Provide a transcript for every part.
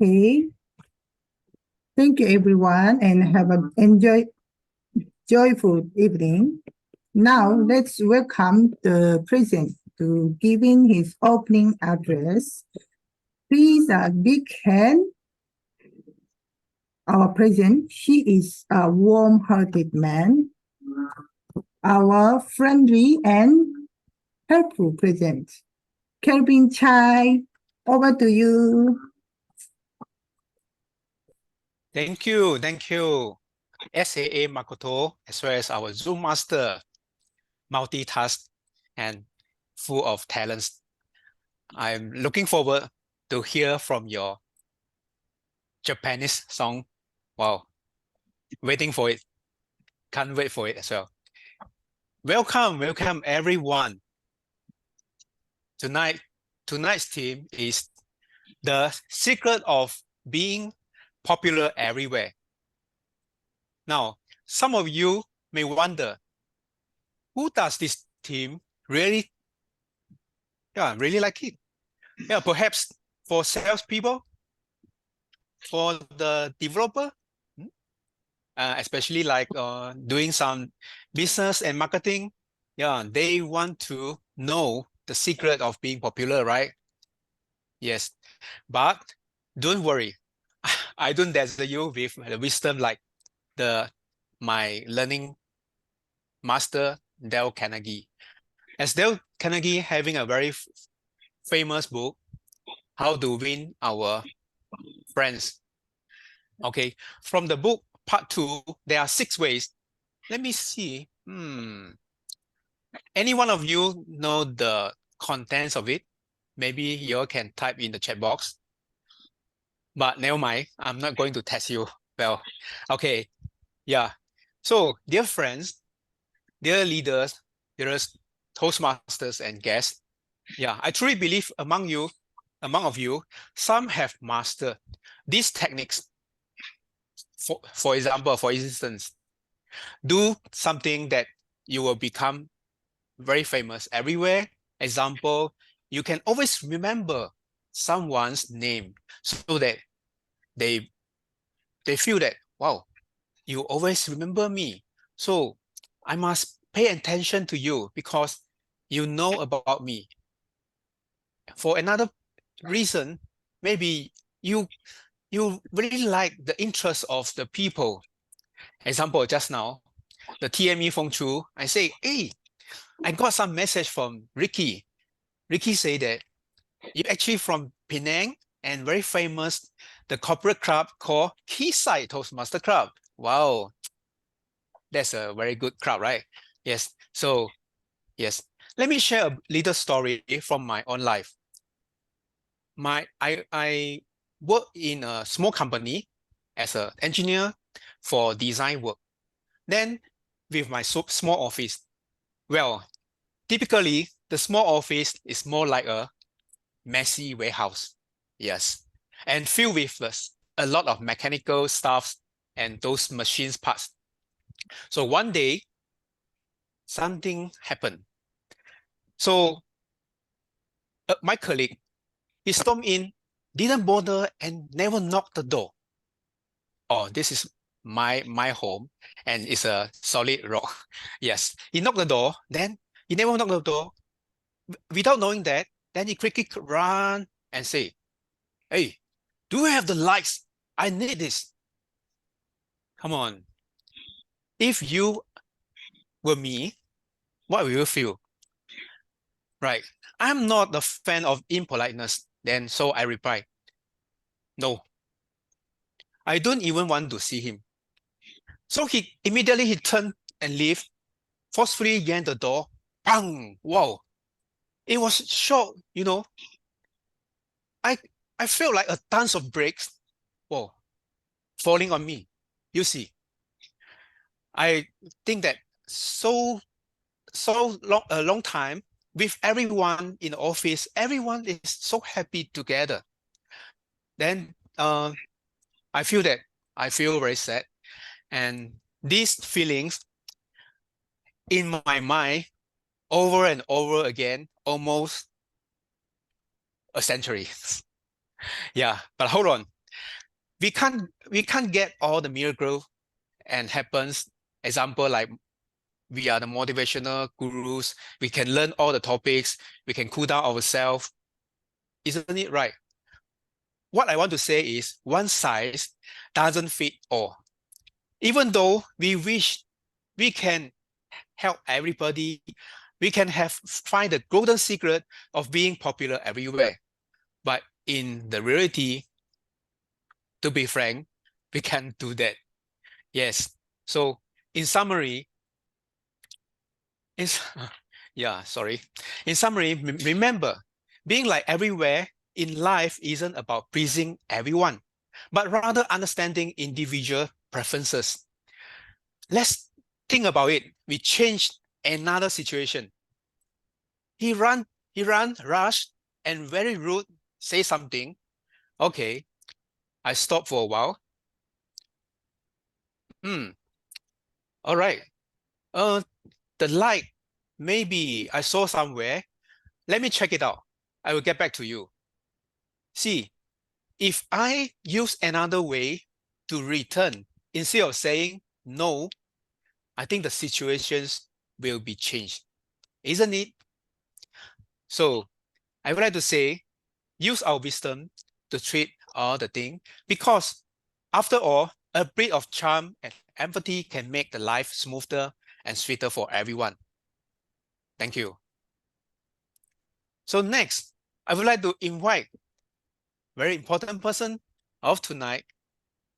Okay. Thank you, everyone, and have an joyful evening. Now, let's welcome the president to giving his opening address. Please, a big hand. Our president, he is a warm-hearted man, our friendly and helpful president. Kelvin Chai, over to you. Thank you. SAA Makoto, as well as our Zoom master, multitask and full of talents. I'm looking forward to hear from your Japanese song. Wow, waiting for it. Can't wait for it as well. Welcome everyone. Tonight's theme is the secret of being popular everywhere. Now, some of you may wonder, who does this theme really like it? Yeah, perhaps for salespeople, for the developer, especially like doing some business and marketing. Yeah, they want to know the secret of being popular, right? Yes, but don't worry. I don't dazzle you with the wisdom like my learning master, Dale Carnegie. As Dale Carnegie having a very famous book, How to Win Our Friends. Okay, from the book Part 2, there are 6 ways. Let me see. Any one of you know the contents of it? Maybe you can type in the chat box. But never mind, I'm not going to test you. Well, okay, yeah. So, dear friends, dear leaders, dear Toastmasters and guests, yeah, I truly believe among of you, some have mastered these techniques. For instance, do something that you will become very famous everywhere. Example, you can always remember someone's name so that they feel that, wow, you always remember me. So I must pay attention to you because you know about me. For another reason, maybe you really like the interest of the people. Example, just now, the TME Feng Chu, I say, hey, I got some message from Ricky. Ricky say that you actually from Penang and very famous, the corporate club called Quayside Toastmaster Club. Wow, that's a very good club, right? Yes. So, yes. Let me share a little story from my own life. I work in a small company as an engineer for design work. Then with my small office, well, typically the small office is more like a messy warehouse. Yes. And filled with a lot of mechanical stuff and those machines parts. So one day, something happened. So my colleague, he stormed in, didn't bother and never knocked the door. Oh, this is my home and it's a solid rock. Yes, he knocked the door, then he never knocked the door. Without knowing that, then he quickly run and say, hey, do you have the lights? I need this. Come on. If you were me, what will you feel? Right. I'm not a fan of impoliteness. Then so I reply, no, I don't even want to see him. So he immediately turned and left, forcefully yanked the door. Bang! Wow. It was shock, you know. I felt like a tons of bricks, whoa, falling on me. You see, I think that a long time with everyone in the office, everyone is so happy together. Then I feel very sad, and these feelings in my mind over and over again, almost a century. Yeah, but hold on. we can't get all the miracle and happens. Example, like we are the motivational gurus, we can learn all the topics, we can cool down ourselves. Isn't it right? What I want to say is one size doesn't fit all. Even though we wish we can help everybody, we can find the golden secret of being popular everywhere. But in the reality, to be frank, we can't do that. Yes. So in summary, in, yeah, sorry. In summary, remember, being like everywhere in life isn't about pleasing everyone, but rather understanding individual preferences. Let's think about it. We changed another situation. He ran, rushed, and very rude, say something. Okay, I stopped for a while. All right. The light, maybe I saw somewhere. Let me check it out. I will get back to you. See, if I use another way to return, instead of saying no, I think the situations will be changed, isn't it? So I would like to say, use our wisdom to treat all the thing, because after all, a bit of charm and empathy can make the life smoother and sweeter for everyone. Thank you. So next, I would like to invite very important person of tonight.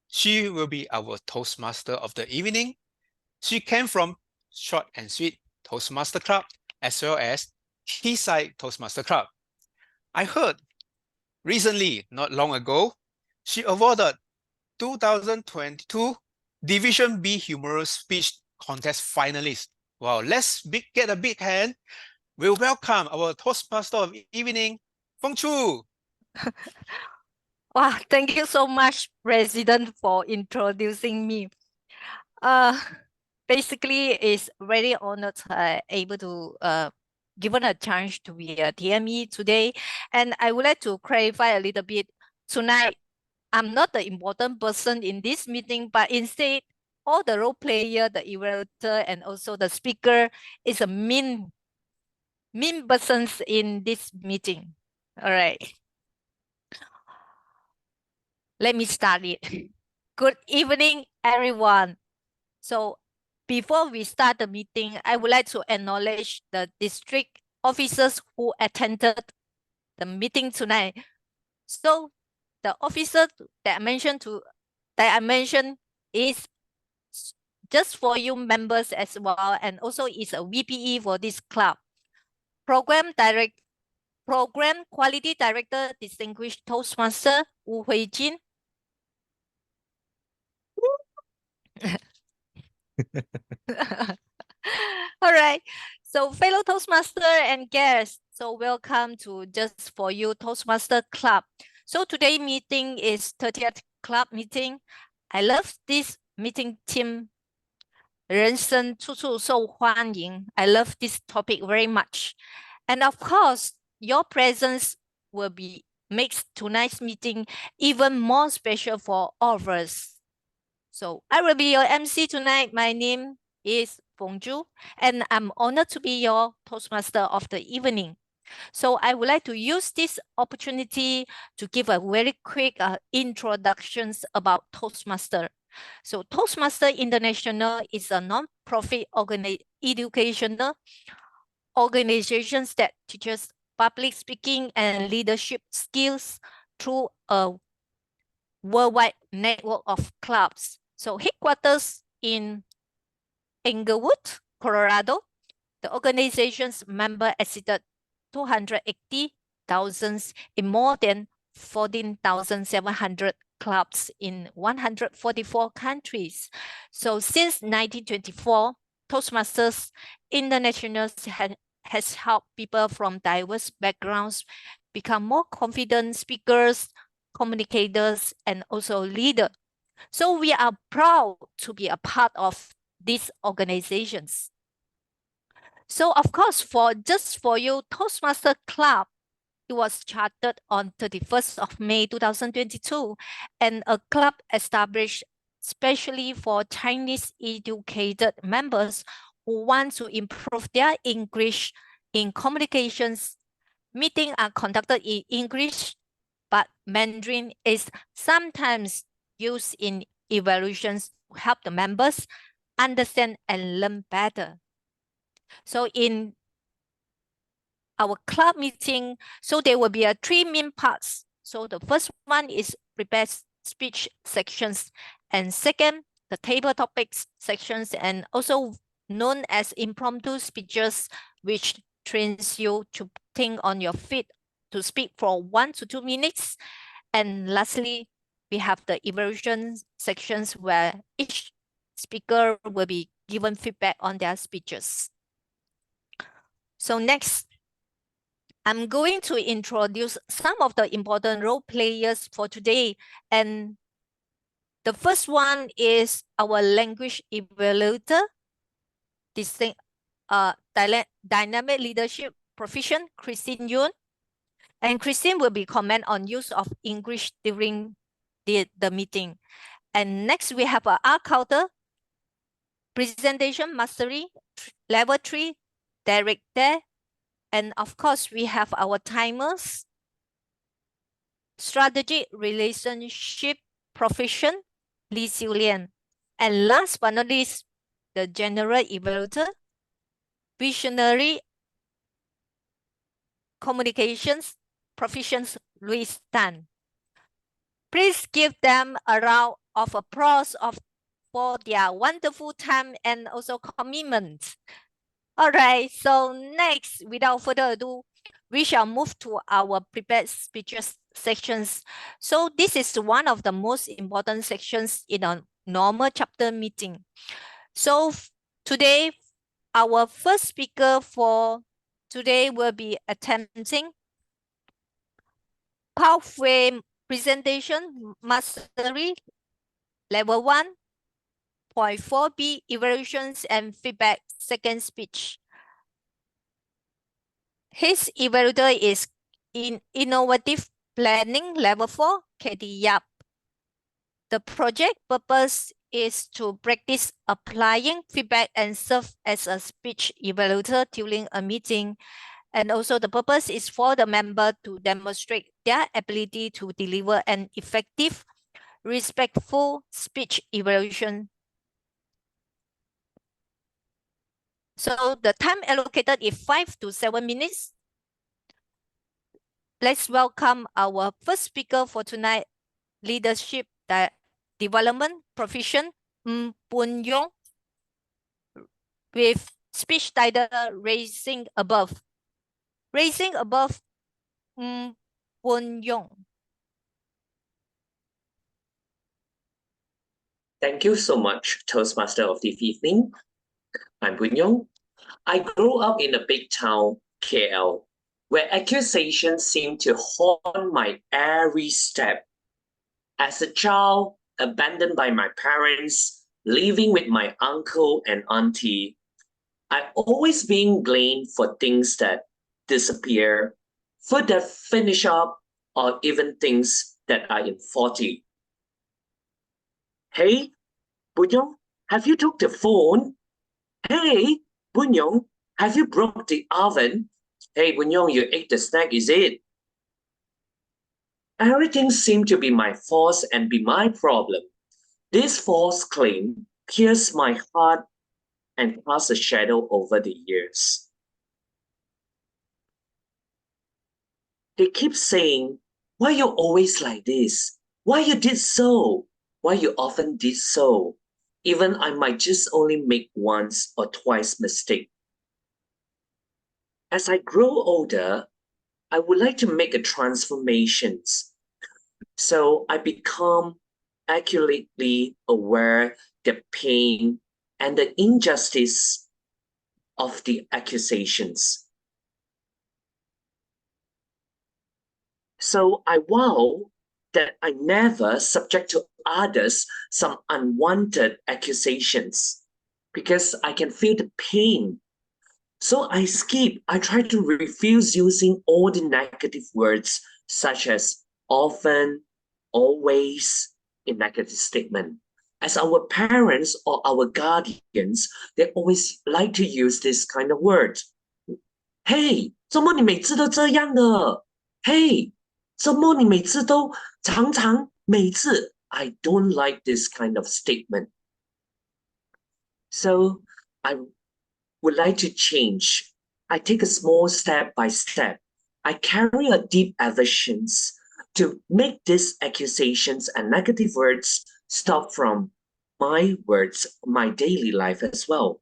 She will be our Toastmaster of the evening. She came from Short and Sweet Toastmaster Club as well as Quayside Toastmaster Club. I heard recently, not long ago, she awarded 2022 Division B Humorous Speech Contest finalist. Wow, let's get a big hand. We'll welcome our Toastmaster of evening, Feng Chu. Wow, thank you so much, President, for introducing me. Basically, it's very honored able to given a chance to be a TME today, and I would like to clarify a little bit. Tonight, I'm not the important person in this meeting, but instead, all the role player, the evaluator, and also the speaker is a main persons in this meeting. All right. Let me start it. Good evening, everyone. So before we start the meeting, I would like to acknowledge the district officers who attended the meeting tonight. So the officer that I mentioned is just for you members as well, and also is a VPE for this club. Program Quality Director, Distinguished Toastmaster Wu Huijin. All right. So fellow Toastmaster and guests, so welcome to Just For You Toastmaster Club. So today meeting is 30th club meeting. I love this meeting team. 人生处处受欢迎. I love this topic very much. And of course, your presence will makes tonight's meeting even more special for all of us. So I will be your MC tonight. My name is Feng Zhu, and I'm honored to be your Toastmaster of the evening. So I would like to use this opportunity to give a very quick introductions about Toastmaster. So Toastmaster International is a non-profit educational organizations that teaches public speaking and leadership skills through a worldwide network of clubs. So headquarters in Englewood, Colorado. The organization's member exceeded 280,000 in more than 14,700 clubs in 144 countries. So since 1924, Toastmasters International has helped people from diverse backgrounds become more confident speakers, communicators, and also leaders. So we are proud to be a part of these organizations. So of course, Just For You Toastmaster Club It was chartered on 31st of May 2022, and a club established specially for Chinese educated members who want to improve their English in communications. Meetings are conducted in English, but Mandarin is sometimes used in evaluations to help the members understand and learn better. So in our club meeting, so there will be a 3 main parts. So the first one is prepared speech sections, and second, the table topics sections, and also known as impromptu speeches, which trains you to think on your feet to speak for 1 to 2 minutes. And lastly, we have the evaluation sections where each speaker will be given feedback on their speeches. So next, I'm going to introduce some of the important role players for today. And the first one is our language evaluator, dynamic leadership proficient, Christine Yun. And Christine will be comment on use of English during the meeting. And next we have a art counter, presentation mastery, level 3, Derek there. And of course, we have our timers, strategic relationship proficient, Li Xiulian. And last but not least, the general evaluator, visionary communications proficient, Luis Tan. Please give them a round of applause for their wonderful time and also commitment. All right, so next, without further ado, we shall move to our prepared speeches sections. So this is one of the most important sections in a normal chapter meeting. So today, our first speaker for today will be attempting PowerPoint presentation mastery level 1.4B evaluations and feedback second speech. His evaluator is in innovative planning level 4, Katie Yap. The project purpose is to practice applying feedback and serve as a speech evaluator during a meeting. And also the purpose is for the member to demonstrate their ability to deliver an effective, respectful speech evaluation. So the time allocated is 5 to 7 minutes. Let's welcome our first speaker for tonight, leadership development proficient, Poon Yong, with speech title Raising Above. Raising Above, Poon Yong. Thank you so much, Toastmaster of the evening. I'm Poon Yong. I grew up in a big town, KL, where accusations seem to haunt my every step. As a child, abandoned by my parents, living with my uncle and auntie, I always being blamed for things that disappear, food that finish up, or even things that are in 40. Hey, Poon Yong, have you took the phone? Hey, Poon Yong, have you broke the oven? Hey, Poon Yong, you ate the snack, is it? Everything seemed to be my fault and be my problem. This false claim pierced my heart and cast a shadow over the years. They keep saying, why you always like this? Why you did so? Why you often did so? Even I might just only make once or twice mistake. As I grow older, I would like to make a transformation. So I become accurately aware the pain and the injustice of the accusations. So I vow that I never subject to others some unwanted accusations because I can feel the pain So I skip. I try to refuse using all the negative words such as often, always in negative statement. As our parents or our guardians, they always like to use this kind of word. Hey, 怎么你每次都这样的？ Hey, 怎么你每次都常常每次 I don't like this kind of statement. So I would like to change. I take a small step by step. I carry a deep aversions to make these accusations and negative words stop from my words, my daily life as well.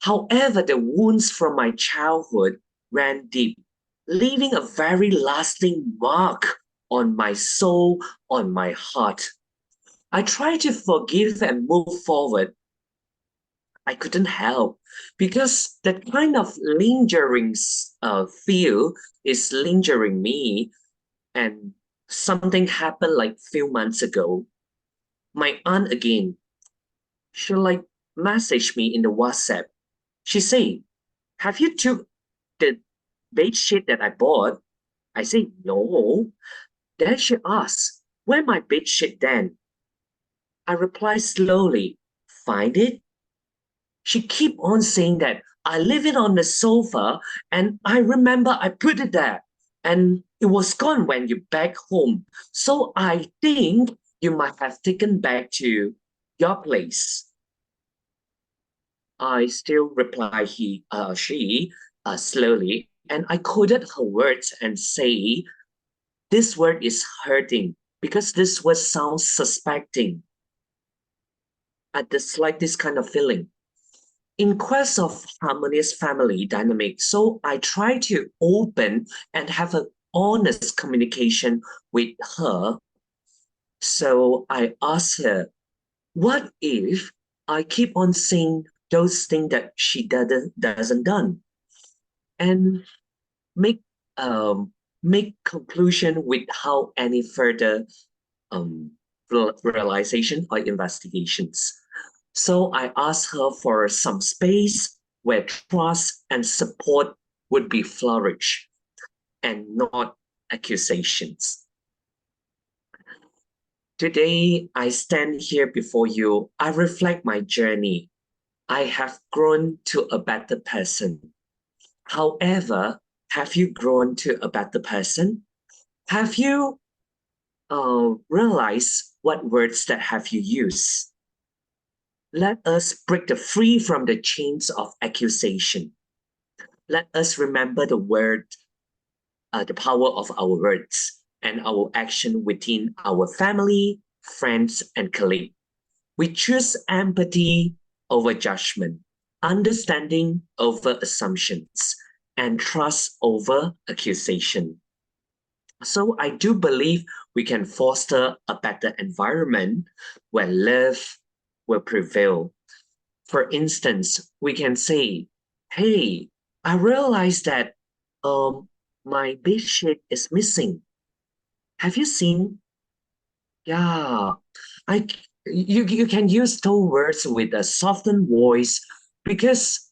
However, the wounds from my childhood ran deep, leaving a very lasting mark on my soul, on my heart. I try to forgive and move forward. I couldn't help because that kind of lingering feel is lingering me. And something happened like few months ago. My aunt again, she like messaged me in the WhatsApp. She say, have you took the bed sheet that I bought? I say, no. Then she asks, where my bed sheet then? I reply slowly, find it? She keep on saying that I leave it on the sofa and I remember I put it there and it was gone when you back home. So I think you might have taken back to your place. I still reply she slowly, and I quoted her words and say, this word is hurting because this word sounds suspecting. I dislike this kind of feeling. In quest of harmonious family dynamic, so I try to open and have an honest communication with her. So I asked her, what if I keep on saying those things that she doesn't done, and make conclusion with how any further realization or investigations. So I asked her for some space where trust and support would be flourish and not accusations. Today, I stand here before you. I reflect my journey. I have grown to a better person. However, have you grown to a better person? Have you realized what words that have you used? Let us break free from the chains of accusation. Let us remember the power of our words and our action within our family, friends, and colleagues. We choose empathy over judgment, understanding over assumptions, and trust over accusation. So I do believe we can foster a better environment where love will prevail. For instance, we can say, hey, I realized that my bed sheet is missing. Have you seen? Yeah, you can use those words with a softened voice, because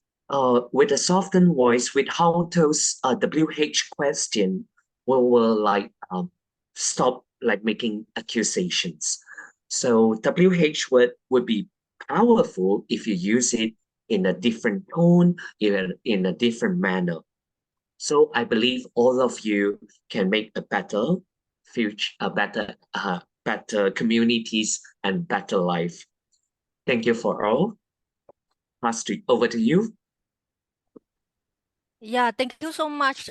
with a softened voice, with how those WH question will like stop like making accusations. So WH word would be powerful if you use it in a different tone, in a different manner. So I believe all of you can make a better future, a better communities and better life. Thank you for all. Over to you. Yeah, thank you so much.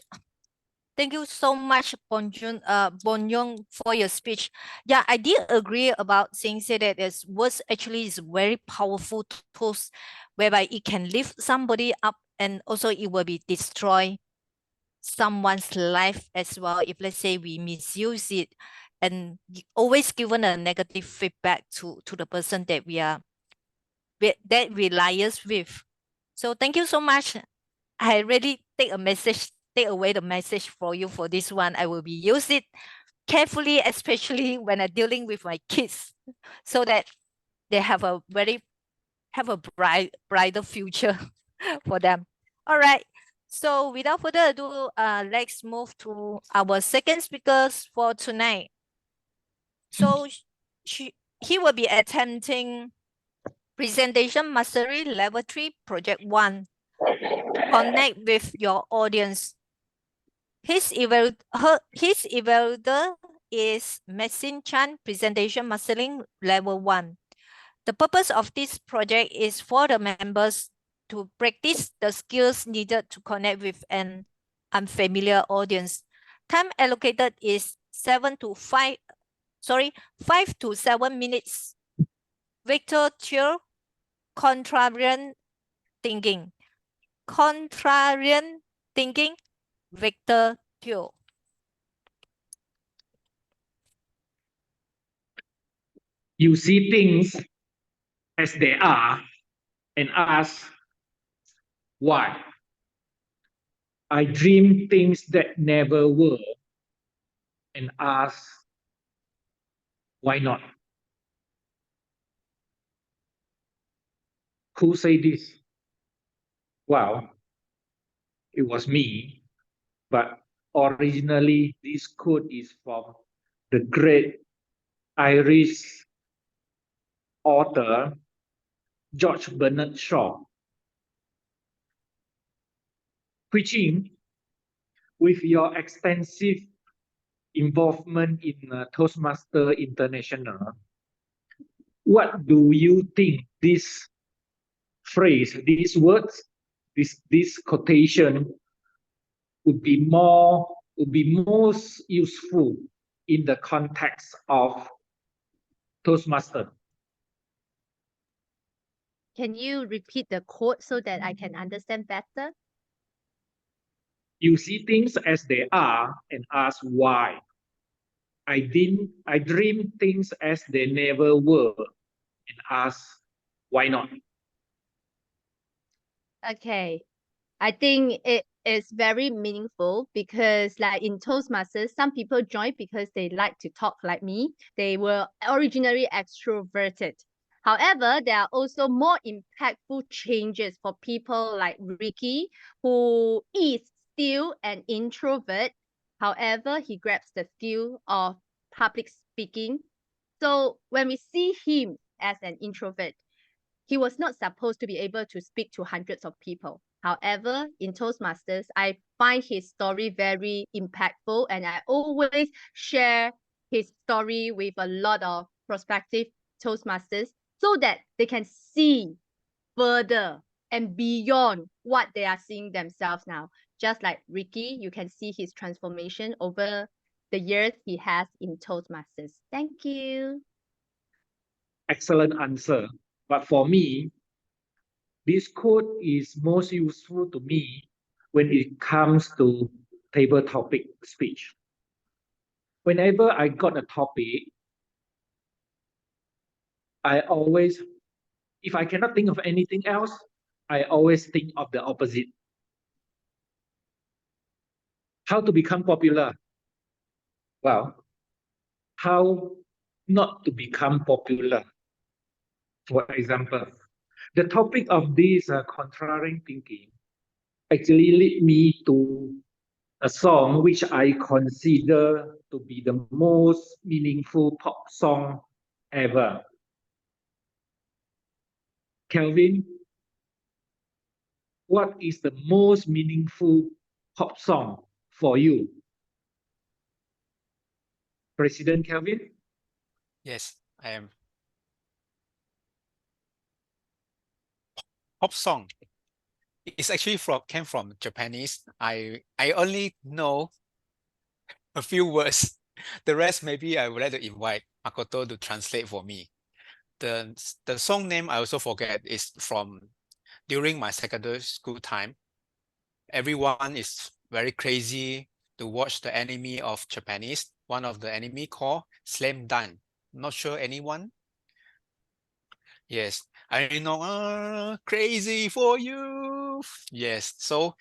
Thank you so much, Bonyong, for your speech. Yeah, I did agree about saying that words actually is very powerful tools, whereby it can lift somebody up and also it will be destroy someone's life as well. If let's say we misuse it and always given a negative feedback to the person that we liaise with. So thank you so much. I really take away the message for you for this one. I will be use it carefully, especially when I'm dealing with my kids, so that they have a brighter future for them. All right. So without further ado, let's move to our second speakers for tonight. So he will be attempting presentation mastery level 3 project 1. Connect with your audience. His evaluator is Maxine Chan, presentation mastering level 1. The purpose of this project is for the members to practice the skills needed to connect with an unfamiliar audience. Time allocated is 5 to 7 minutes. Victor Thiel, contrarian thinking. Contrarian thinking, Victor Thiel. You see things as they are and ask why. I dream things that never were and ask why not. Who say this? Well, it was me, but originally this quote is from the great Irish author George Bernard Shaw. Preaching, with your extensive involvement in Toastmaster International, what do you think this phrase, these words, this quotation would be most useful in the context of Toastmaster? Can you repeat the quote so that I can understand better? You see things as they are and ask why. I dream things as they never were and ask why not. Okay, I think it is very meaningful because like in Toastmasters, some people join because they like to talk like me. They were originally extroverted. However, there are also more impactful changes for people like Ricky, who is still an introvert. However, he grabs the skill of public speaking. So when we see him as an introvert, he was not supposed to be able to speak to hundreds of people. However, in Toastmasters, I find his story very impactful, and I always share his story with a lot of prospective Toastmasters so that they can see further and beyond what they are seeing themselves now. Just like Ricky, you can see his transformation over the years he has in Toastmasters. Thank you. Excellent answer. But for me, this quote is most useful to me when it comes to table topic speech. Whenever I got a topic, I always, if I cannot think of anything else, I always think of the opposite. How to become popular? Well, how not to become popular. For example, the topic of this contrarian thinking actually lead me to a song which I consider to be the most meaningful pop song ever. Kelvin, what is the most meaningful pop song for you? President Kelvin? Yes, I am. Pop song. It's actually came from Japanese. I only know a few words. The rest maybe I would like to invite Makoto to translate for me. The song name I also forget is from during my secondary school time. Everyone is very crazy to watch the anime of Japanese. One of the anime called Slam Dunk. Not sure anyone? Yes, I know, crazy for you. Yes, so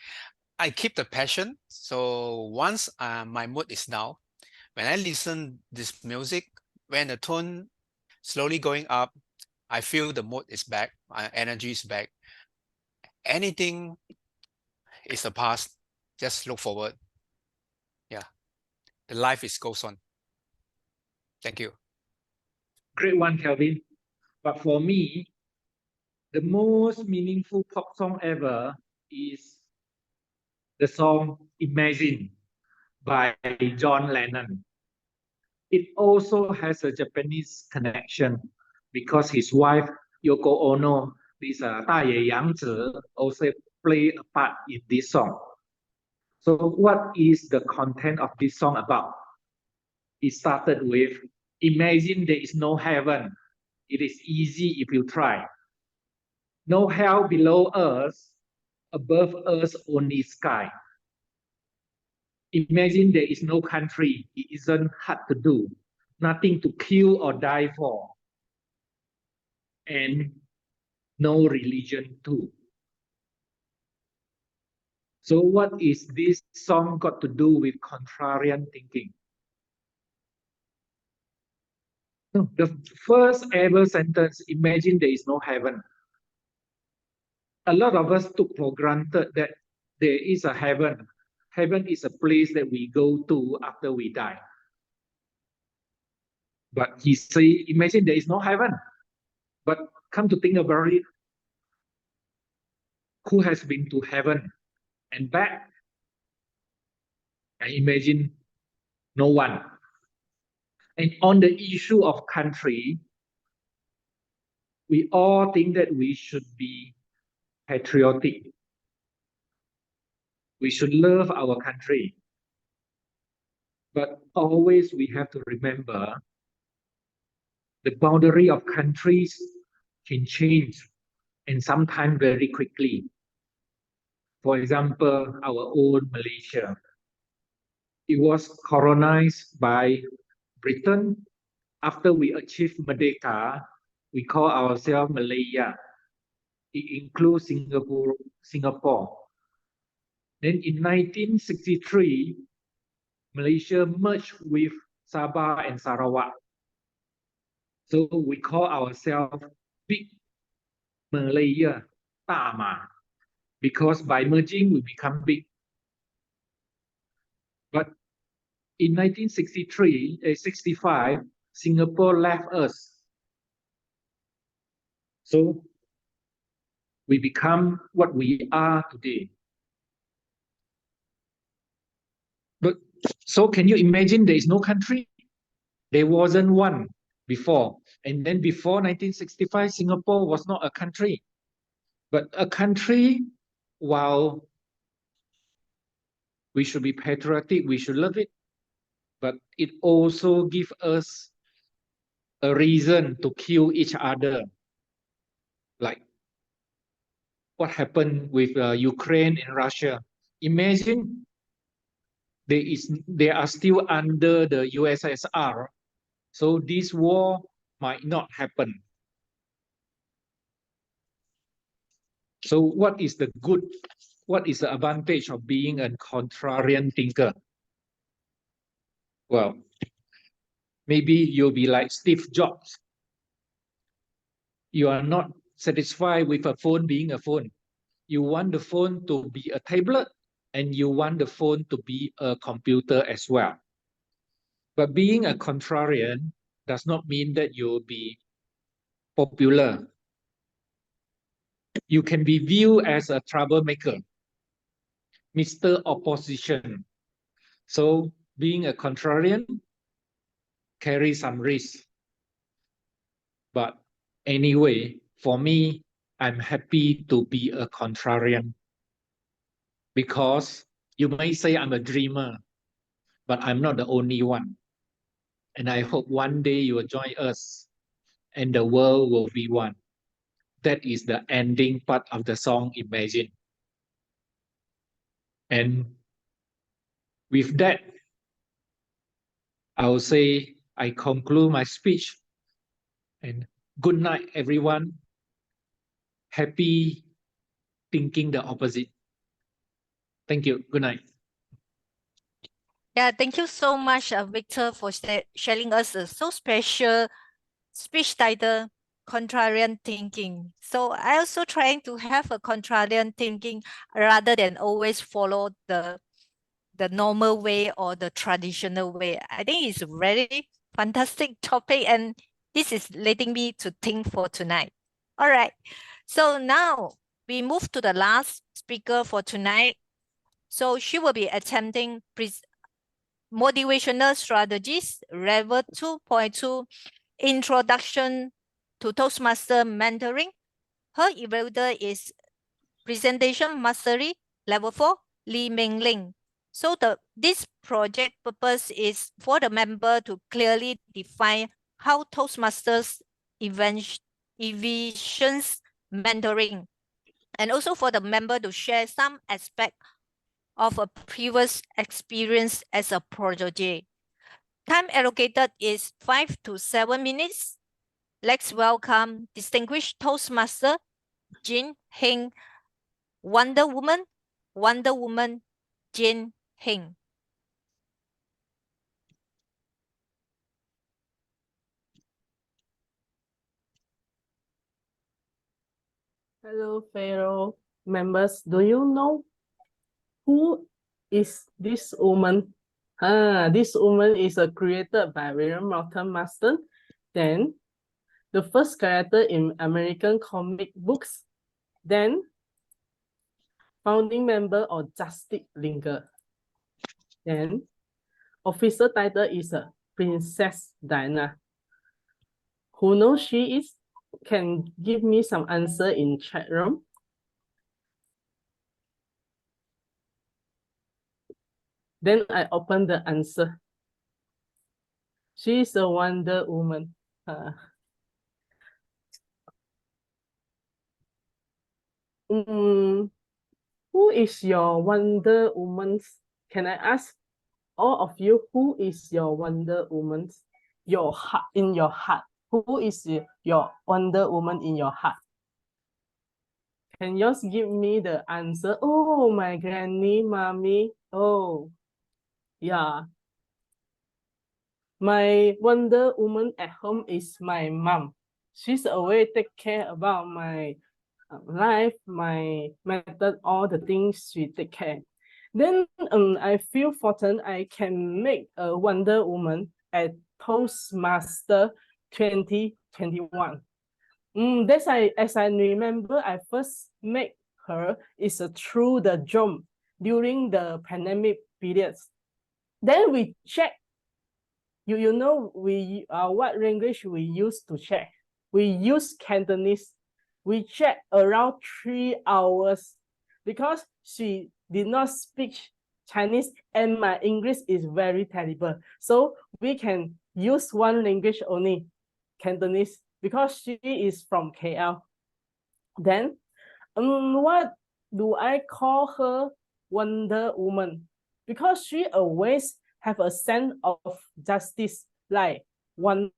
I keep the passion. So once my mood is down, when I listen this music, when the tone slowly going up, I feel the mood is back, my energy is back. Anything it's the past. Just look forward. Yeah. The life is goes on. Thank you. Great one, Kelvin. But for me, the most meaningful pop song ever is the song Imagine by John Lennon. It also has a Japanese connection because his wife Yoko Ono, this 大野洋子, also play a part in this song. So what is the content of this song about? It started with, imagine there is no heaven. It is easy if you try. No hell below us, above us only sky. Imagine there is no country. It isn't hard to do. Nothing to kill or die for. And no religion too. So what is this song got to do with contrarian thinking? No, the first ever sentence, imagine there is no heaven. A lot of us took for granted that there is a heaven. Heaven is a place that we go to after we die. But he say, imagine there is no heaven. But come to think about it, who has been to heaven and back? I imagine no one. And on the issue of country, we all think that we should be patriotic. We should love our country. But always we have to remember the boundary of countries can change and sometimes very quickly. For example, our own Malaysia. It was colonized by Britain. After we achieved Merdeka, we call ourselves Malaya. It includes Singapore. Then in 1963, Malaysia merged with Sabah and Sarawak. So we call ourselves Big Malaya, 大马, because by merging we become big. But in 1965, Singapore left us. So we become what we are today. But so can you imagine there is no country? There wasn't one before. And then before 1965, Singapore was not a country. But a country, while we should be patriotic, we should love it, but it also gives us a reason to kill each other. Like what happened with Ukraine and Russia. Imagine they are still under the USSR, so this war might not happen. So what is the advantage of being a contrarian thinker? Well, maybe you'll be like Steve Jobs. You are not satisfied with a phone being a phone. You want the phone to be a tablet, and you want the phone to be a computer as well. But being a contrarian does not mean that you'll be popular. You can be viewed as a troublemaker, Mr. Opposition. So being a contrarian carries some risk. But anyway, for me, I'm happy to be a contrarian because you may say I'm a dreamer, but I'm not the only one. And I hope one day you will join us and the world will be one. That is the ending part of the song, Imagine. And with that, I will say I conclude my speech. And good night, everyone. Happy thinking the opposite. Thank you. Good night. Yeah, thank you so much, Victor, for sharing us a so special speech title, contrarian thinking. So I also trying to have a contrarian thinking rather than always follow the normal way or the traditional way. I think it's a very fantastic topic, and this is letting me to think for tonight. All right. So now we move to the last speaker for tonight. So she will be attempting motivational strategies, level 2.2, introduction to Toastmaster mentoring. Her evaluator is presentation mastery, level 4, Lee Ming Ling. So this project purpose is for the member to clearly define how Toastmasters envisions mentoring, and also for the member to share some aspect of a previous experience as a protege. Time allocated is 5 to 7 minutes. Let's welcome distinguished Toastmaster Jin Heng, Wonder Woman Jin Heng. Hello, fellow members. Do you know who is this woman? This woman is created by William Morton Marston. Then, the first character in American comic books. Then, founding member of Justice Linger. Then, official title is Princess Diana. Who knows she is? Can give me some answer in chat room. Then I open the answer. She's a Wonder Woman. Who is your Wonder Woman? Can I ask all of you, who is your Wonder Woman? Your heart, in your heart. Who is your Wonder Woman in your heart? Can you just give me the answer? Oh, my granny, mommy. Oh, yeah. My Wonder Woman at home is my mom. She's always take care about my life, my method, all the things she take care. Then I feel fortunate I can make a Wonder Woman at Toastmaster 2021. As I remember, I first met her is through the Zoom during the pandemic periods. Then we check. You know what language we use to check? We use Cantonese. We check around 3 hours because she did not speak Chinese and my English is very terrible. So we can use one language only, Cantonese, because she is from KL. Then, what do I call her Wonder Woman? Because she always have a sense of justice like Wonder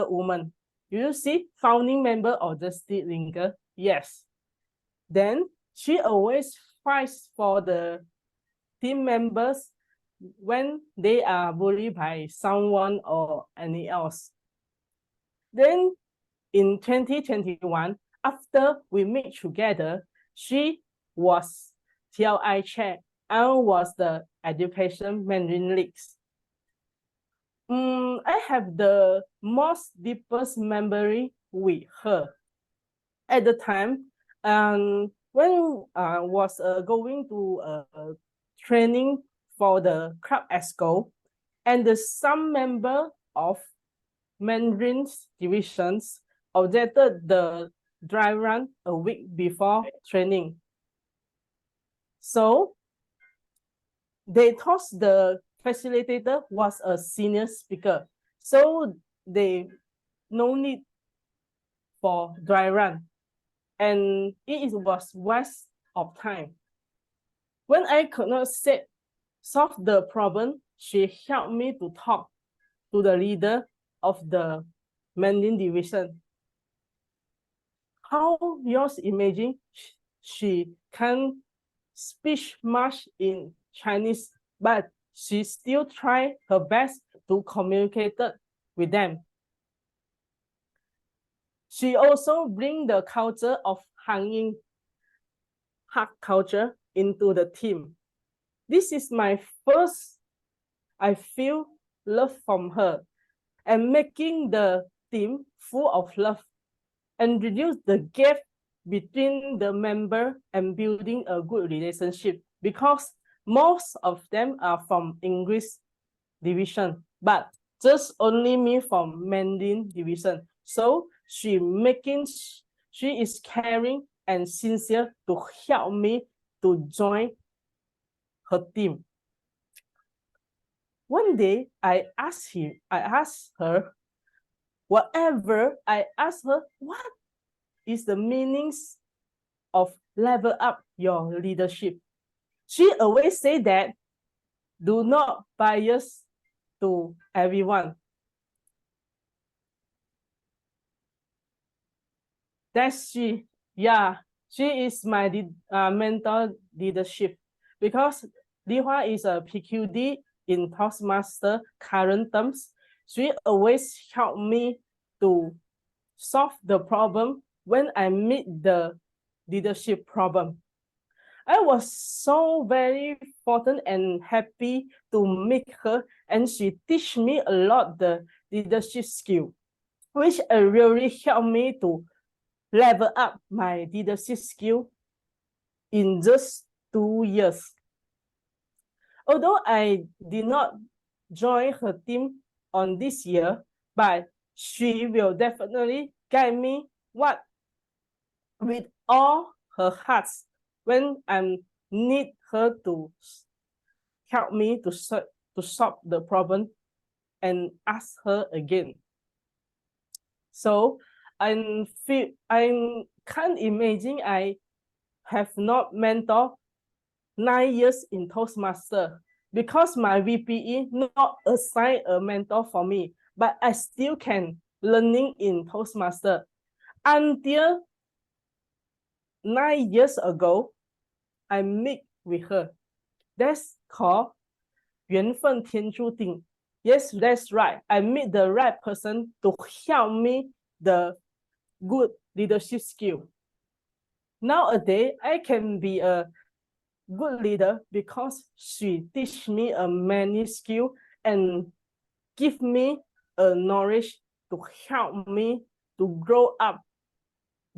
Woman. You see, founding member of Justice Linger? Yes. Then she always fights for the team members when they are bullied by someone or any else. Then in 2021, after we meet together, she was TLI chair and was the education Mandarin Leagues. I have the most deepest memory with her. At the time, when I was going to training for the club ESCO, and some member of Mandarin's divisions objected the dry run a week before training. So they thought the facilitator was a senior speaker. So they no need for dry run. And it was waste of time. When I could not solve the problem, she helped me to talk to the leader of the Mandarin division. How yours imagine she can speak much in Chinese, but she still tried her best to communicate with them. She also bring the culture of hanging hug culture into the team. This is my first, I feel love from her and making the team full of love and reduce the gap between the member and building a good relationship because most of them are from English division, but just only me from Mandarin division. So she is caring and sincere to help me to join her team. One day I asked her, what is the meanings of level up your leadership? She always say that do not bias to everyone. That's she. Yeah, she is my mentor leadership because Li Hua is a PQD in Toastmaster current terms. She always help me to solve the problem when I meet the leadership problem. I was so very important and happy to meet her, and she teach me a lot the leadership skill, which really helped me to level up my leadership skill in just 2 years. Although I did not join her team on this year, but she will definitely guide me with all her heart when I need her to help me to solve the problem and ask her again. So I can't imagine I have not mentored 9 years in Toastmaster because my VPE not assign a mentor for me, but I still can learning in Toastmaster until 9 years ago. I meet with her. That's called 缘分天注定. Yes, that's right. I meet the right person to help me the good leadership skill. Nowadays, I can be a good leader because she teach me a many skill and give me a knowledge to help me to grow up,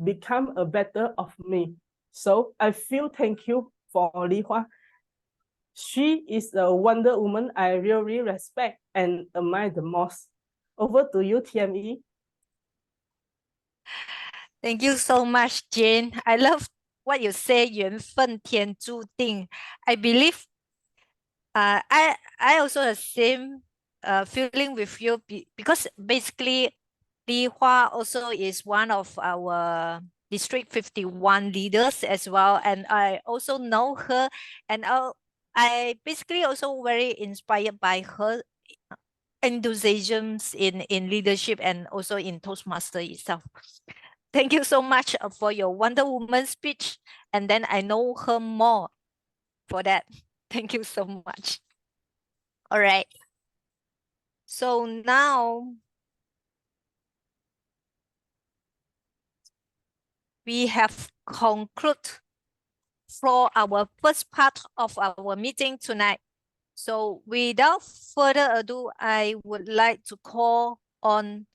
become a better of me. So I feel thank you for Li Hua. She is a Wonder Woman I really respect and admire the most. Over to you, TME. Thank you so much, Jane. I love what you say, 缘分天注定. I believe I also the same feeling with you because basically Li Hua also is one of our District 51 leaders as well, and I also know her, and I basically also very inspired by her enthusiasms in leadership and also in Toastmaster itself. Thank you so much for your Wonder Woman speech, and then I know her more for that. Thank you so much. All right. So now we have concluded for our first part of our meeting tonight. So without further ado, I would like to call on,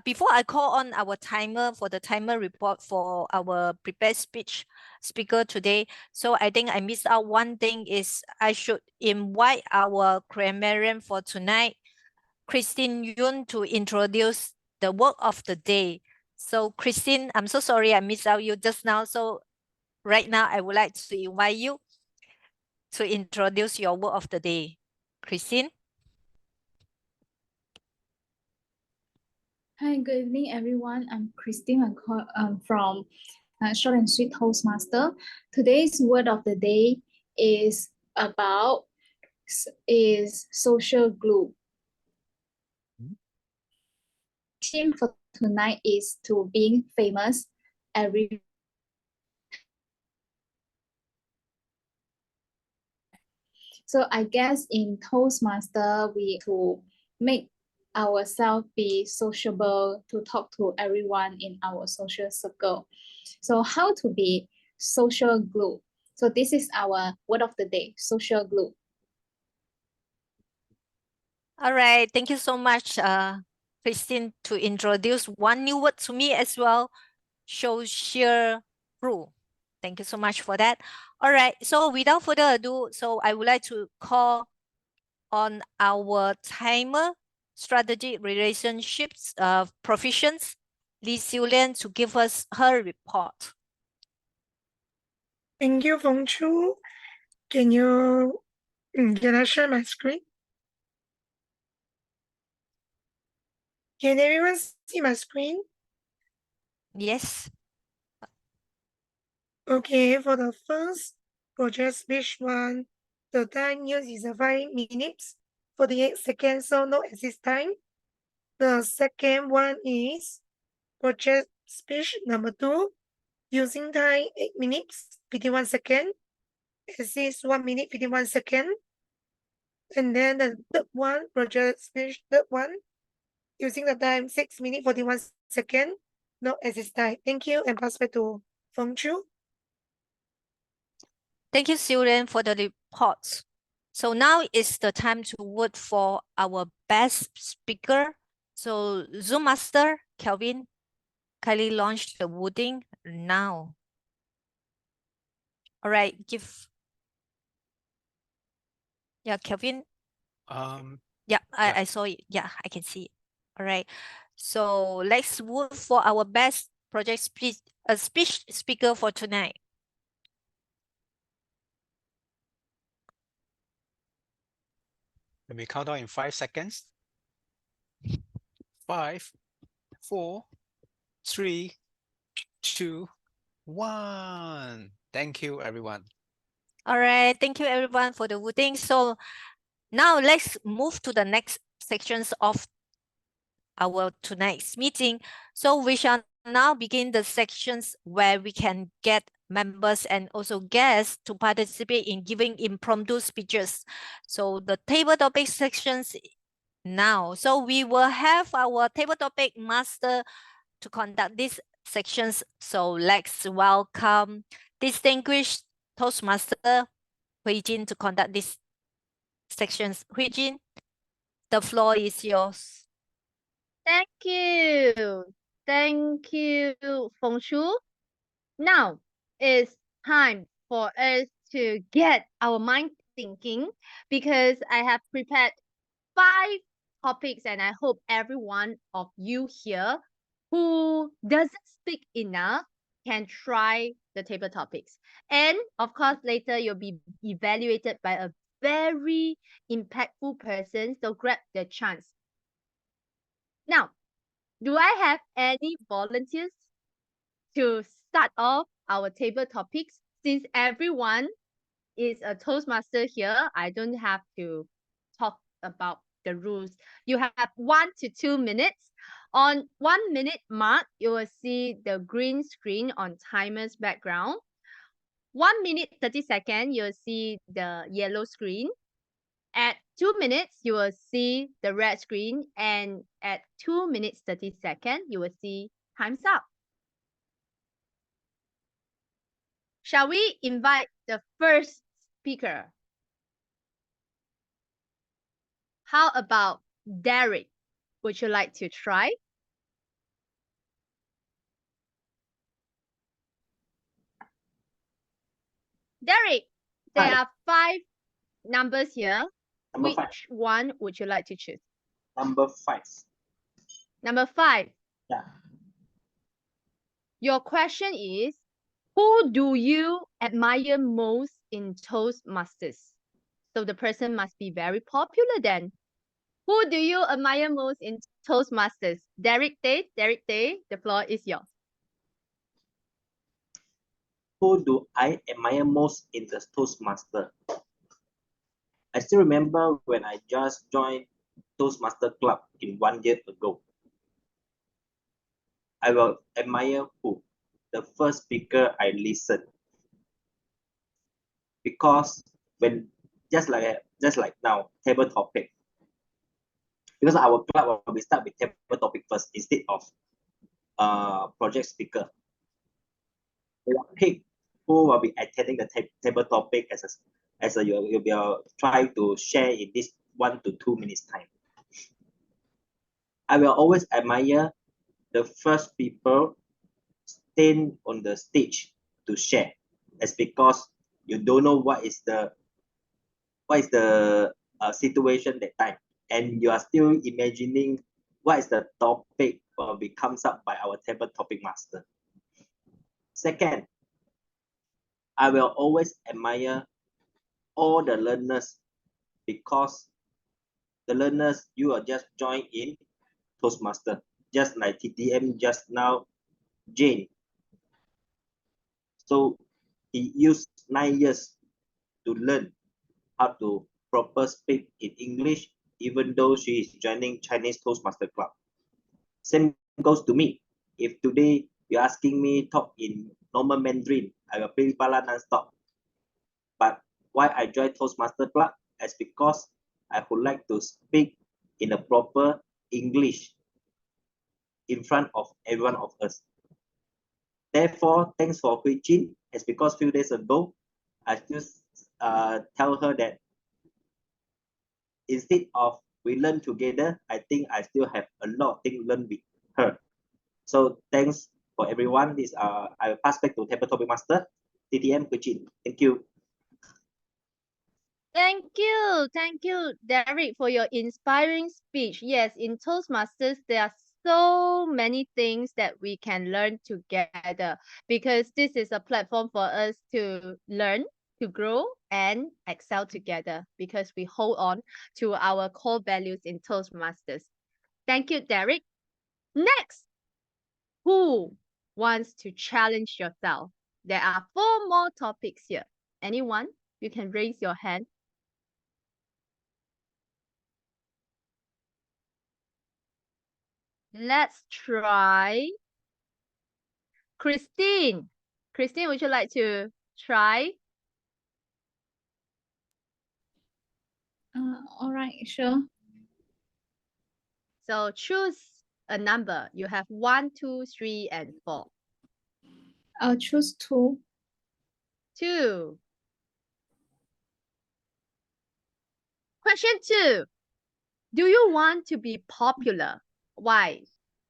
before I call on our timer for the timer report for our prepared speaker today. So I think I missed out one thing is I should invite our grammarian for tonight, Christine Yun, to introduce the word of the day. So Christine, I'm so sorry I missed out you just now. So right now I would like to invite you to introduce your word of the day. Christine? Hi, good evening, everyone. I'm Christine. I'm from Short and Sweet Toastmaster. Today's word of the day is social glue. Theme for tonight is to being famous. So I guess in Toastmaster we to make ourselves be sociable to talk to everyone in our social circle. So how to be social glue? So this is our word of the day, social glue. All right, thank you so much, Christine, to introduce one new word to me as well, social glue. Thank you so much for that. All right, so without further ado, so I would like to call on our timer, strategic relationships proficients, Lee Xiulian, to give us her report. Thank you, Feng Chu. Can I share my screen? Can everyone see my screen? Yes. Okay, for the first project speech one, the time used is 5 minutes, 48 seconds, so no exit time. The second one is project speech number 2, using time 8 minutes, 51 seconds, exit 1 minute, 51 seconds. And then the third one, project speech third one, using the time 6 minutes, 41 seconds, no exit time. Thank you, and pass back to Feng Chu. Thank you, Xiulian, for the report. So now is the time to vote for our best speaker. So Zoom Master, Kelvin, kindly launch the voting now. All right, yeah, Kelvin. Yeah, I saw it. Yeah, I can see it. All right. So let's vote for our best project speech speaker for tonight. Let me count down in 5 seconds. 5, 4, 3, 2, 1. Thank you, everyone. All right, thank you everyone for the voting. So now let's move to the next sections of our tonight's meeting. So we shall now begin the sections where we can get members and also guests to participate in giving impromptu speeches. So the table topic sections now. So we will have our table topic master to conduct these sections. So let's welcome distinguished Toastmaster Hui Jin to conduct these sections. Hui Jin, the floor is yours. Thank you. Thank you, Feng Shu. Now it's time for us to get our mind thinking because I have prepared 5 topics and I hope every one of you here who doesn't speak enough can try the table topics. And of course, later you'll be evaluated by a very impactful person. So grab the chance. Now, do I have any volunteers to start off our table topics? Since everyone is a Toastmaster here, I don't have to talk about the rules. You have 1 to 2 minutes. On 1 minute mark, you will see the green screen on timer's background. 1 minute 30 seconds, you'll see the yellow screen. At 2 minutes, you will see the red screen. And at 2 minutes 30 seconds, you will see time's up. Shall we invite the first speaker? How about Derek? Would you like to try? Derek, there Hi. are 5 numbers here. Number Which 5. one would you like to choose? Number 5. Number 5. Yeah. Your question is, who do you admire most in Toastmasters? So the person must be very popular then. Who do you admire most in Toastmasters? Derek Day, the floor is yours. Who do I admire most in the Toastmaster? I still remember when I just joined Toastmaster Club in 1 year ago. I will admire who? The first speaker I listened. Because when just like now, table topic. because our club will be start with table topic first instead of project speaker. We will pick who will be attending the table topic as a you'll be trying to share in this 1 to 2 minutes time. I will always admire the first people stand on the stage to share. It's because you don't know what is the situation that time, and you are still imagining what is the topic will be comes up by our table topic master. Second, I will always admire all the learners, because the learners, you are just joined in Toastmaster, just like TTM just now, Jane. So he used 9 years to learn how to proper speak in English, even though she is joining Chinese Toastmaster Club. Same goes to me. If today you're asking me talk in normal Mandarin, I will play pala non-stop. But why I joined Toastmaster Club is because I would like to speak in a proper English in front of everyone of us. Therefore, thanks for Hui Jin. It's because few days ago, I just tell her that instead of we learn together, I think I still have a lot of things learned with her. So thanks for everyone. This I will pass back to Table Topic Master, TTM Hui Jin. Thank you. Thank you, Derek, for your inspiring speech. Yes, in Toastmasters, there are so many things that we can learn together, because this is a platform for us to learn, to grow, and excel together, because we hold on to our core values in Toastmasters. Thank you, Derek. Next, who wants to challenge yourself? There are 4 more topics here. Anyone? You can raise your hand. Let's try Christine. Christine, would you like to try? All right, sure. So choose a number. You have 1, 2, 3, and 4. I'll choose 2. 2. Question 2. Do you want to be popular? Why?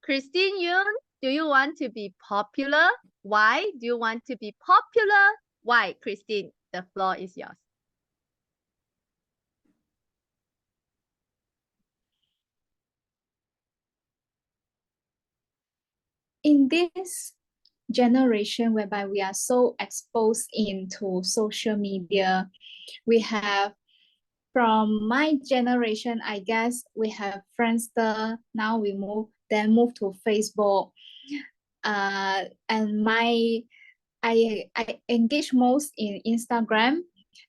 Christine Yun, do you want to be popular? Why do you want to be popular? Why, Christine? The floor is yours. In this generation whereby we are so exposed into social media, we have, from my generation, I guess we have Friendster. Now we move to Facebook. And I engage most in Instagram,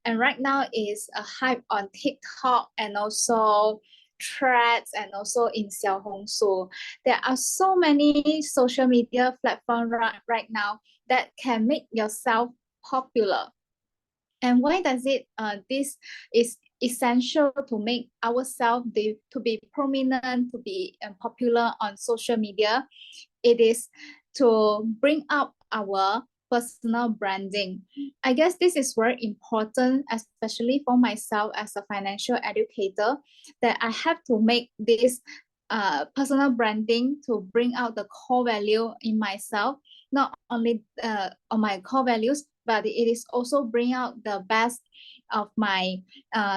and right now is a hype on TikTok and also Threads and also in Xiaohongshu. There are so many social media platforms right now that can make yourself popular. And why does it this is essential to make ourselves to be prominent, to be popular on social media? It is to bring up our personal branding. I guess this is very important, especially for myself as a financial educator, that I have to make this personal branding to bring out the core value in myself, not only on my core values, but it is also bring out the best of my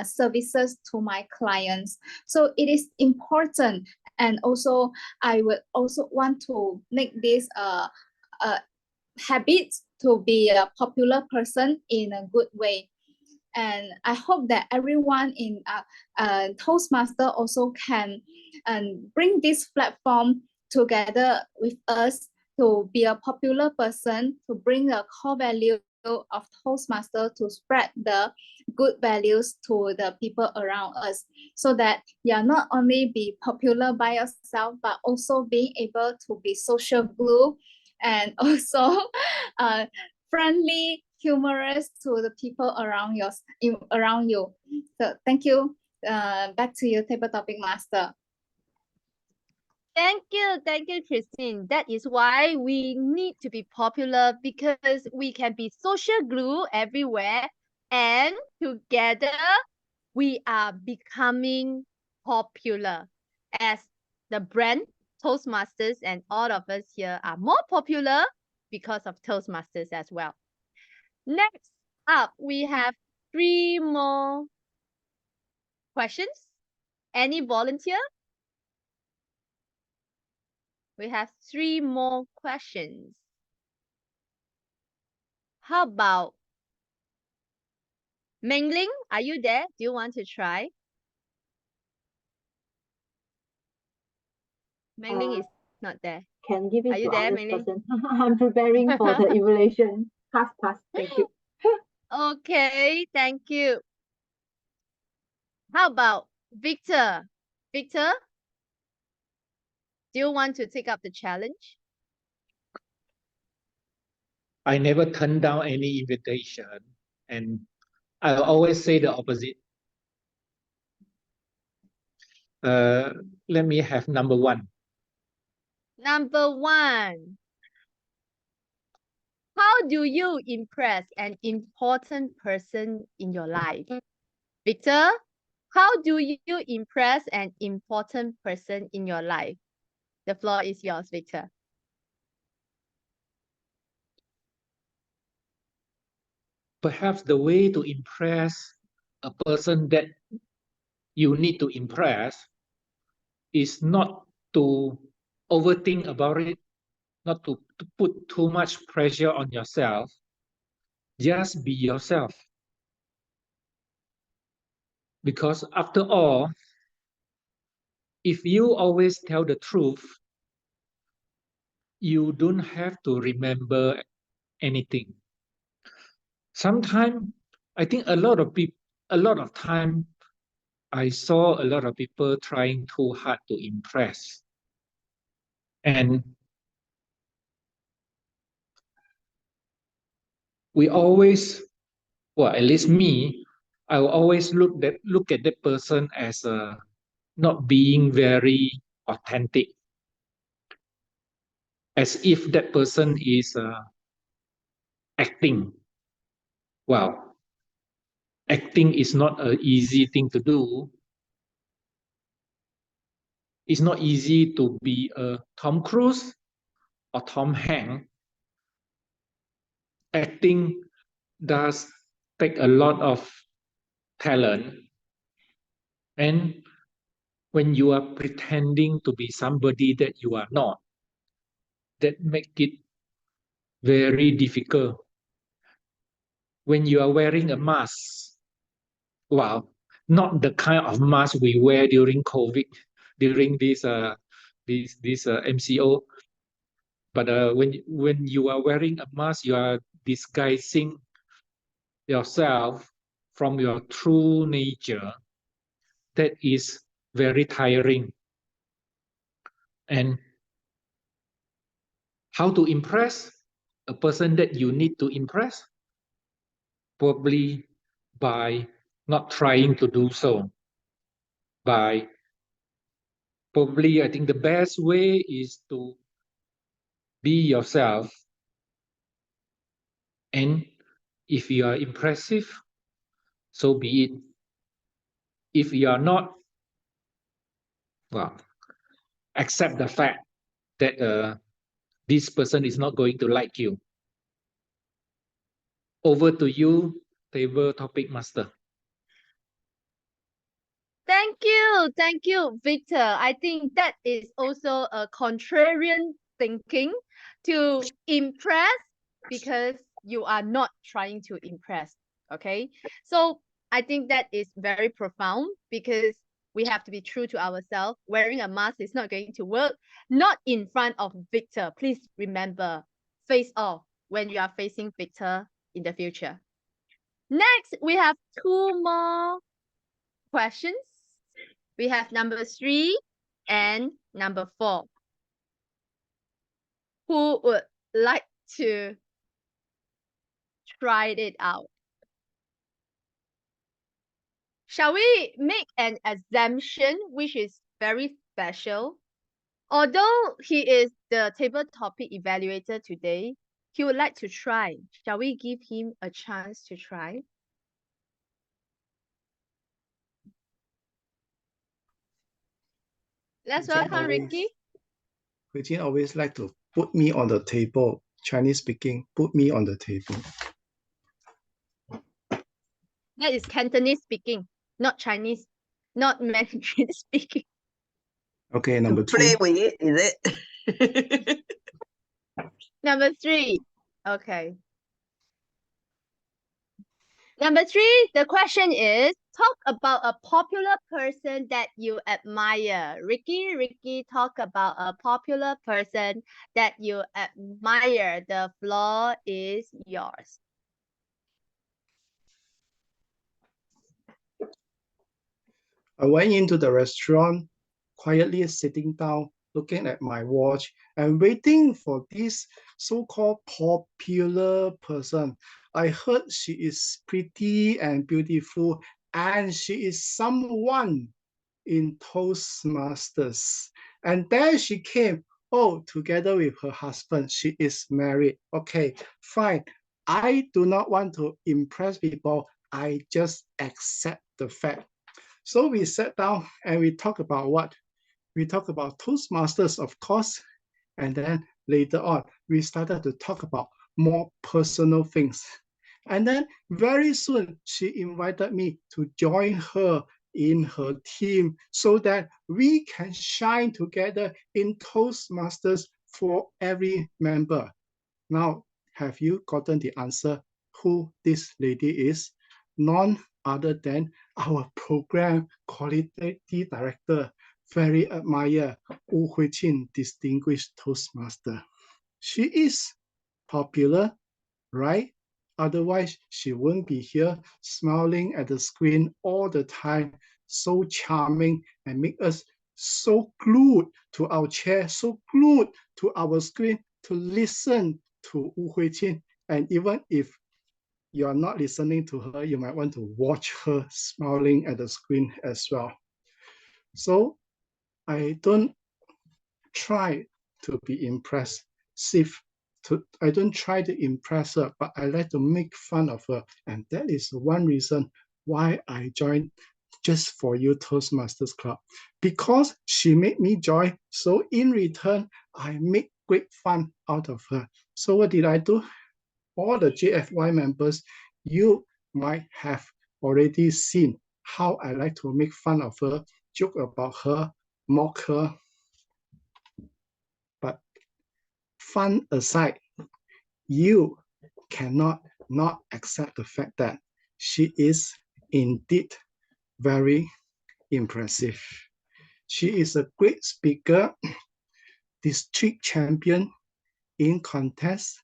services to my clients. So it is important, and also I would also want to make this a habit to be a popular person in a good way. And I hope that everyone in Toastmaster also can bring this platform together with us to be a popular person, to bring the core value of Toastmaster, to spread the good values to the people around us, so that you are not only be popular by yourself, but also being able to be social glue and also friendly, humorous to the people around you. So thank you. Back to you, Table Topic Master. Thank you, Christine. That is why we need to be popular because we can be social glue everywhere, and together we are becoming popular as the brand Toastmasters, and all of us here are more popular because of Toastmasters as well. Next up, we have 3 more questions. Any volunteer? We have 3 more questions. How about Mengling? Are you there? Do you want to try? Mengling is not there. Can give Are it you to there, honest Mei Ling? person. I'm preparing for the evaluation. Pass. Thank you. Okay, thank you. How about Victor? Victor, do you want to take up the challenge? I never turn down any invitation, and I always say the opposite. Let me have number 1. Number 1. How do you impress an important person in your life? Victor, how do you impress an important person in your life? The floor is yours, Victor. Perhaps the way to impress a person that you need to impress is not to overthink about it, not to put too much pressure on yourself. Just be yourself. Because after all, if you always tell the truth, you don't have to remember anything. Sometimes, I think a lot of time, I saw a lot of people trying too hard to impress. And we always, well, at least me, I will always look at that person as not being very authentic, as if that person is acting. Well, acting is not an easy thing to do. It's not easy to be a Tom Cruise or Tom Hanks. Acting does take a lot of talent, and when you are pretending to be somebody that you are not, that make it very difficult. When you are wearing a mask, well, not the kind of mask we wear during COVID, during this MCO, but when you are wearing a mask, you are disguising yourself from your true nature. That is very tiring. And how to impress a person that you need to impress? Probably by not trying to do so. Probably, I think the best way is to be yourself. And if you are impressive, so be it. If you are not, well, accept the fact that this person is not going to like you. Over to you, table topic master. Thank you, Victor. I think that is also a contrarian thinking to impress because you are not trying to impress. Okay, so I think that is very profound because we have to be true to ourselves. Wearing a mask is not going to work. Not in front of Victor. Please remember, face off when you are facing Victor in the future. Next, we have 2 more questions. We have number 3 and number 4. Who would like to try it out? Shall we make an assumption which is very special? Although he is the table topic evaluator today, he would like to try. Shall we give him a chance to try? Let's welcome Ricky. Hui always like to put me on the table. Chinese speaking, put me on the table. That is Cantonese speaking, not Chinese, not Mandarin speaking. Okay, number two. Play with it, is it? Number 3. Okay. Number 3, the question is, talk about a popular person that you admire. Ricky, talk about a popular person that you admire. The floor is yours. I went into the restaurant, quietly sitting down, looking at my watch and waiting for this so-called popular person. I heard she is pretty and beautiful, and she is someone in Toastmasters. And there she came, together with her husband. She is married. Okay, fine. I do not want to impress people. I just accept the fact. So we sat down and we talked about what? We talked about Toastmasters, of course. And then later on, we started to talk about more personal things. And then very soon, she invited me to join her in her team so that we can shine together in Toastmasters for every member. Now, have you gotten the answer who this lady is? None other than our program quality director, very admire Wu Huiqin, distinguished Toastmaster. She is popular, right? Otherwise, she won't be here smiling at the screen all the time, so charming and make us so glued to our chair, so glued to our screen to listen to Wu Huiqin. And even if you are not listening to her, you might want to watch her smiling at the screen as well. So I don't try to be impressive. I don't try to impress her, but I like to make fun of her. And that is one reason why I joined Just For You Toastmasters Club, because she made me join. So in return, I make great fun out of her. So what did I do? All the JFY members, you might have already seen how I like to make fun of her, joke about her, mock her. But fun aside, you cannot not accept the fact that she is indeed very impressive. She is a great speaker, district champion in contest.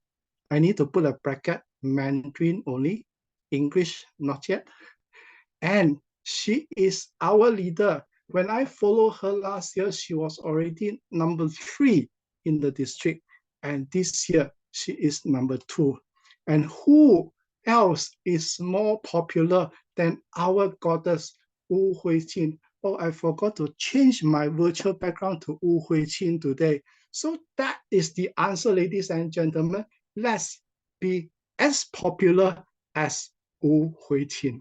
I need to put a bracket, Mandarin only, English not yet. And she is our leader. When I followed her last year, she was already number 3 in the district. And this year, she is number 2. And who else is more popular than our goddess, Wu Huiqin? Oh, I forgot to change my virtual background to Wu Huiqin today. So that is the answer, ladies and gentlemen. Let's be as popular as Wu Huiqin.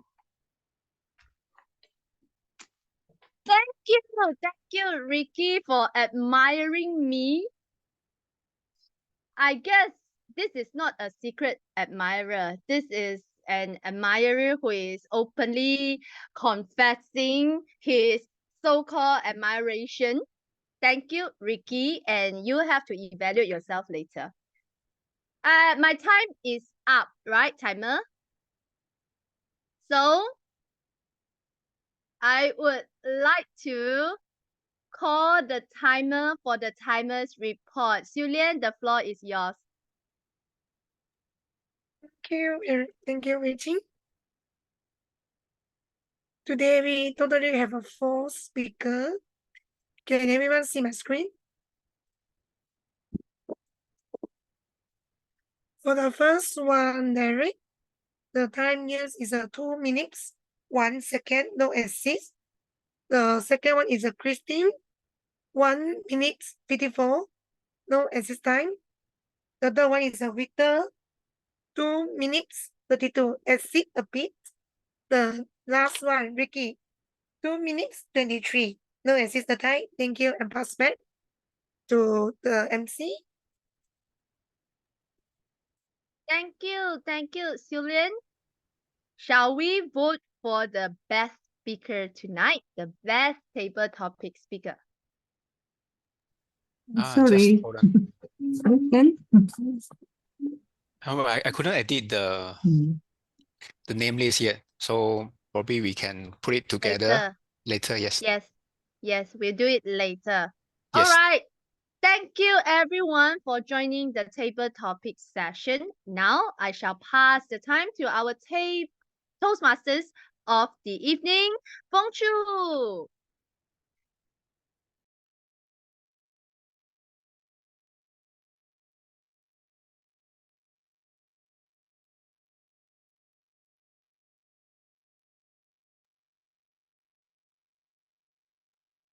Thank you, Ricky, for admiring me. I guess this is not a secret admirer. This is an admirer who is openly confessing his so-called admiration. Thank you, Ricky, and you have to evaluate yourself later. My time is up, right, timer? So I would like to call the timer for the timer's report. Xulian, the floor is yours. Thank you, Richie. Today we totally have a 4 speaker. Can everyone see my screen? For the first one, Derek, the time used is 2 minutes, 1 second, no assist. The second one is Christine, 1 minute 54, no exit time. The third one is a Victor, 2 minutes 32, exit a bit. The last one, Ricky, 2 minutes 23, no exit the time. Thank you, and pass back to the MC. Thank you, Julian. Shall we vote for the best speaker tonight, the best table topic speaker? Just Sorry. hold on. Okay. Oh, I couldn't edit the Mm. name list yet, so probably we can put it together Later. later. Yes. Yes, we'll do it later. All Yes. right. Thank you everyone for joining the table topic session. Now I shall pass the time to our Toastmasters of the evening, Feng Chu.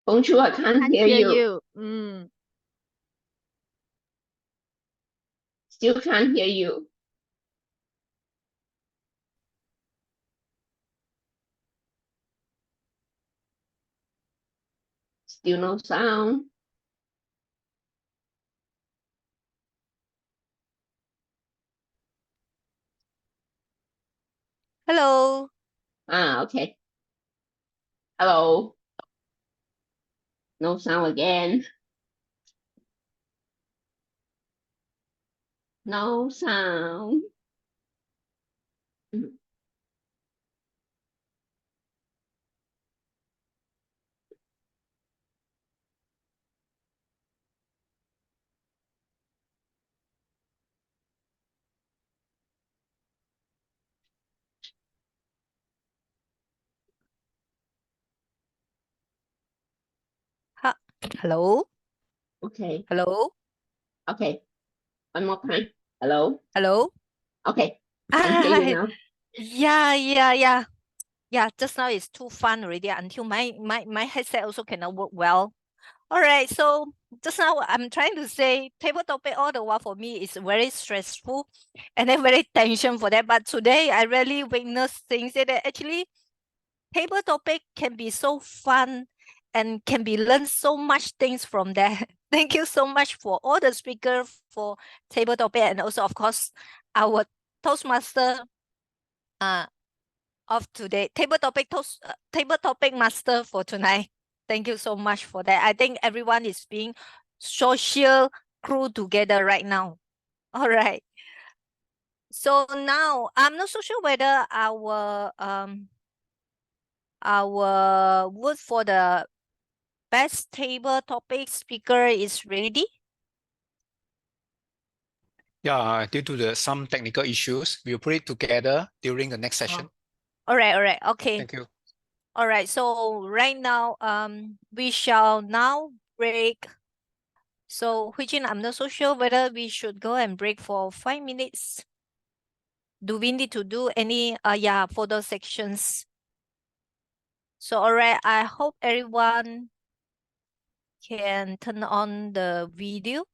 冯楚, I can't hear you. Still can't hear you. Still no sound. Hello. Okay. Hello. No sound again. No sound. Hello. Okay. Hello. Okay. One more time. Hello. Hello. Okay. Can hear you now. Yeah. Just now it's too fun already until my headset also cannot work well. All right. So just now I'm trying to say table topic all the while for me is very stressful and then very tension for that. But today I really witnessed things that actually table topic can be so fun and can be learned so much things from there. Thank you so much for all the speaker for table topic and also of course our Toastmaster of today, table topic master for tonight. Thank you so much for that. I think everyone is being social crew together right now. All right. So now I'm not so sure whether our vote for the best table topic speaker is ready. Yeah, due to some technical issues, we'll put it together during the next session. All right. Okay. Thank you. All right. So right now, we shall now break. So, Huijin, I'm not so sure whether we should go and break for 5 minutes. Do we need to do any, for those sections? So, all right, I hope everyone can turn on the video.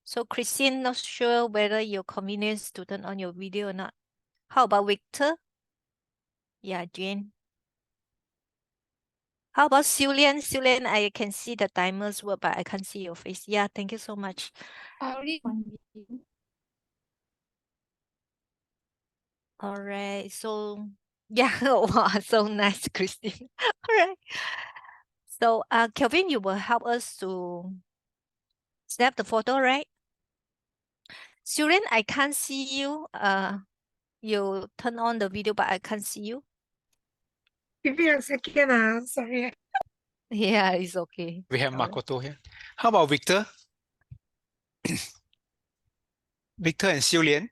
So, Christine, not sure whether your convenience to turn on your video or not. How about Victor? Yeah, Jane. How about Julian? Julian, I can see the timers work, but I can't see your face. Yeah, thank you so much. All right, so yeah, wow, so nice, Christine. All right. So, Kelvin, you will help us to snap the photo, right? Julian, I can't see you. You turn on the video, but I can't see you. Give me a second, sorry. Yeah, it's okay. We have All right. Makoto here. How about Victor? Victor and Xiulian.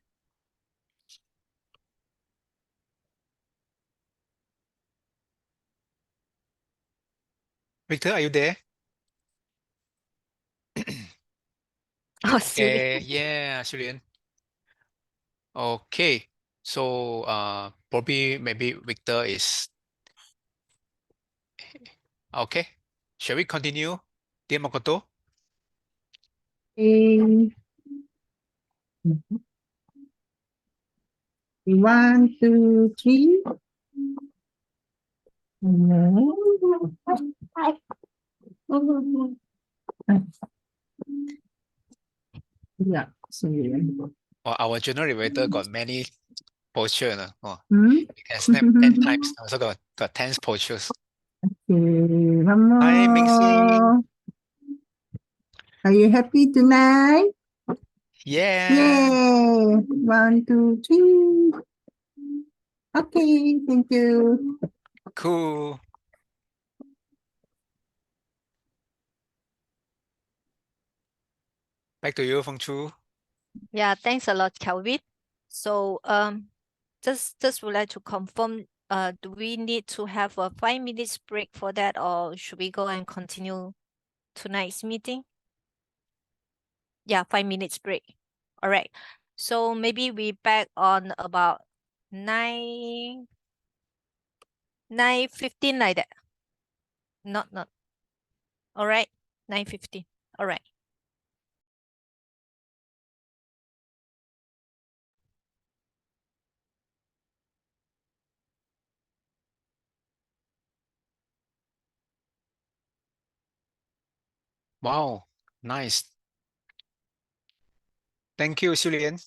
Victor, are you there? Oh, Julian. Yeah, Xiulian. Okay, so probably maybe Victor is okay. Shall we continue Dear Makoto. Okay. 1, 2, 3. Yeah, so Oh, our generator got many posture. No? Oh, Hmm? you can snap 10 times. Also got 10 postures. Okay, one Hi, Ming-Sing. more. Are you happy tonight? Yeah. Yay! 1, 2, 3. Okay, thank you. Cool. Back to you, Feng Chu. Yeah, thanks a lot, Kelvin. So just would like to confirm, do we need to have a 5 minutes break for that, or should we go and continue tonight's meeting? Yeah, 5 minutes break. All right. So maybe we back on about 9:15 like that. Not. All right, 9:15. All right. Wow, nice. Thank you, Xu Lian.